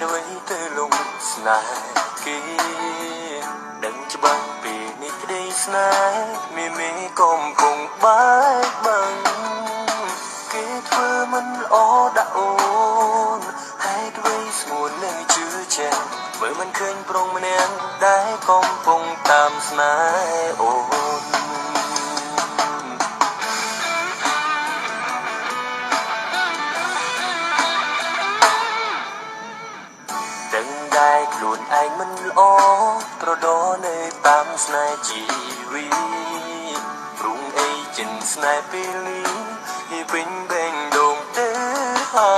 ด้วยเธอลงสนายกีดังจะบังปีนี้ก็ได้สนายมีก้มคงบ้าบังគេធ្វើមិនល្អដាក់អូនហើយด้วยស្មួននៅជឿជាក់មើលមិនឃើញប្រុងម្នាក់ដែលកំពុងតាមស្នេហ៍អូនដឹងដែរខ្លួនឯងមិនល្អត្រដោនៅតាមស្នេហ៍ជីវីព្រោះអីចិនស្នេហ៍ពេលនេះពីពេញបែងដងទៅហើ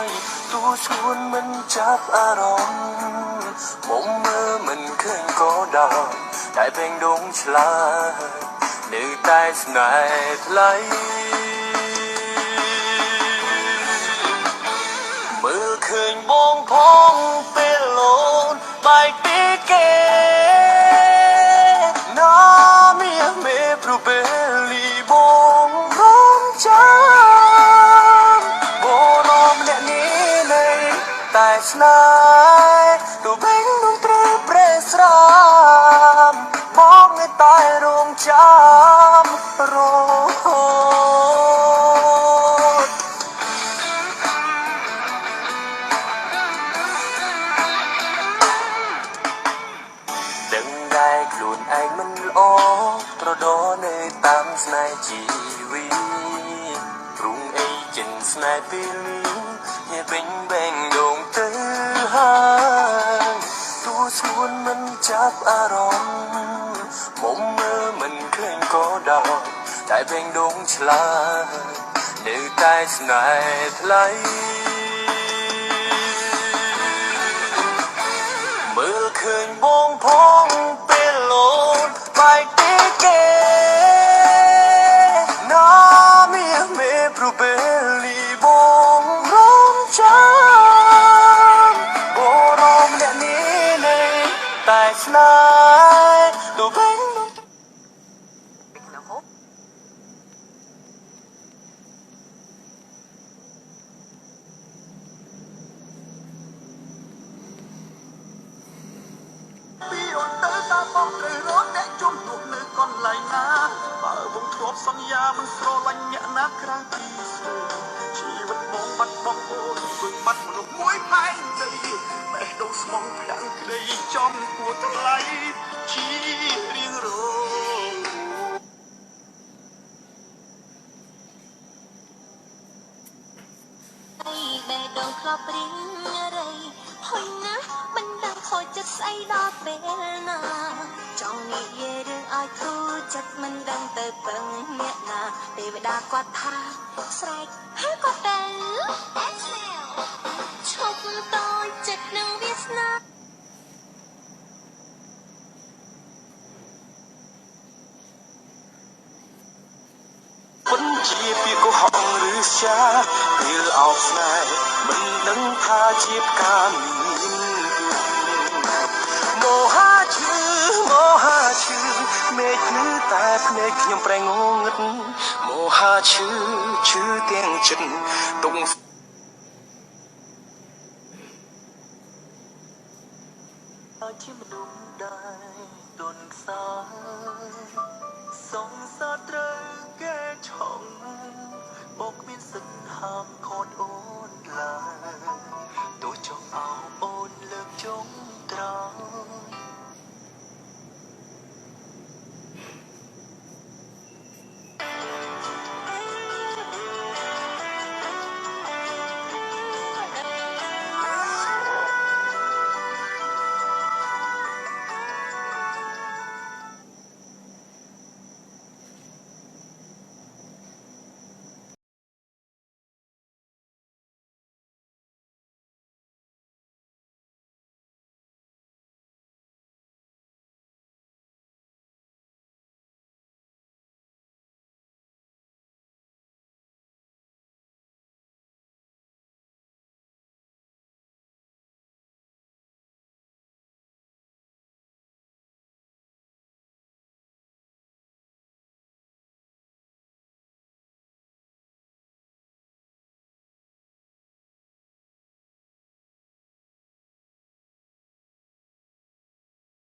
យទូស្គួនមិនចាប់អារម្មណ៍មុំមើលមិនឃើញក៏ដល់តែបែងដងឆ្លាតនៅតែស្នេហ៍ថ្លៃមើលឃើញបងផងពេលលោនបាយពីគេណាមានមេព្រោះពេលលីបងរំចាំបងរំអ្នកនេះនៃតែស្នេហ៍ទូបេងនឹងត្រូវប្រេស្រាមបងនៅតែរងចាំរហូតដឹងដែរខ្លួនឯងមិនល្អត្រដោនៅតាមស្នេហ៍ជីវីព្រោះអីចិនស្នេហ៍ពេលនេះជាពេញបែងដងទៅហើយទូស្គួនមិនចាប់អារម្មណ៍មុំមើលមិនឃើញក៏ដល់តែបែងដងឆ្លាតនៅតែស្នេហ៍ថ្លៃមើលឃើញបងផងពេលលោនបាយពីគេណាមានមេព្រោះពេលលីបងរំចាំបងរំអ្នកនេះនៃតែស្នេហ៍ទូបេងពីអូនទៅតាមបងត្រូវរត់អ្នកជុំទូនៅកន្លែងណាបើបងធ្លាប់សន្យាមិនស្រឡាញ់អ្នកណាក្រៅពីស្រីជីវិតបងបាត់បង់អូនគឺបាត់មនុស្សមួយផែនដីបេះដូងស្មងផ្លាំងក្តីចំគួរថ្លៃជារៀងរងបេះដូងខ្លោបព្រៀងរៃហុយណាស់មិនដឹងខូចចិត្តស្អីដល់ពេលណាចង់និយាយរឿងឲ្យធូរចិត្តមិនដឹងទៅពឹងអ្នកណាទេវតាគាត់ថាស្រែកហើយគាត់ទៅឈប់តូចចិត្តនឹងវាសនាពុនជាពាក្យកុហកឬចាពេលអោបស្នេហ៍មិនដឹងថាជាផ្កាមានមោហាឈឺមេឃភ្លឺតែភ្នែកខ្ញុំប្រែងងឹតមោហាឈឺទាំងចិត្តទុំជាមនុស្សដែរទន់ខ្សោយសងសើត្រូវគេឆងបោកមានសិទ្ធិហាមខូចអូនឡើយ